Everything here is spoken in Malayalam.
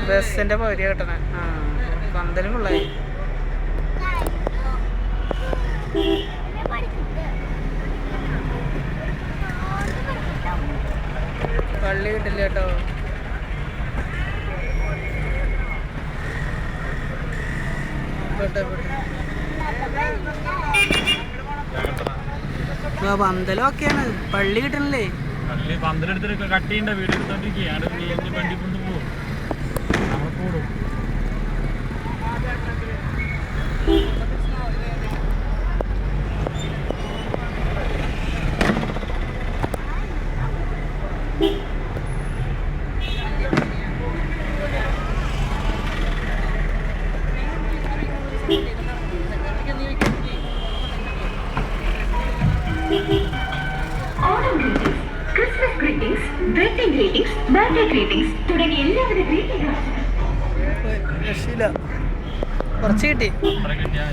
ബസ്സിന്റെ പകുതി കിട്ടണേ. ആ പന്തല് ഫുള്ളായി. പള്ളി കിട്ടില്ല കേട്ടോ. പന്തലൊക്കെയാണ്, പള്ളി കിട്ടണില്ലേ? പന്തലെടുത്തിട്ട് കട്ട് ചെയ്യണ്ട, വീട് എടുത്തോണ്ടിരിക്കുകയാണ്. വണ്ടി കൊണ്ടുപോകും, നമ്മൾ കൂടും. Christmas greetings, wedding greetings, birthday greetings തുടങ്ങിയ എല്ലാവിധ ഗ്രീറ്റിംഗ്സ് രക്ഷയില്ല. കുറച്ച് കിട്ടി.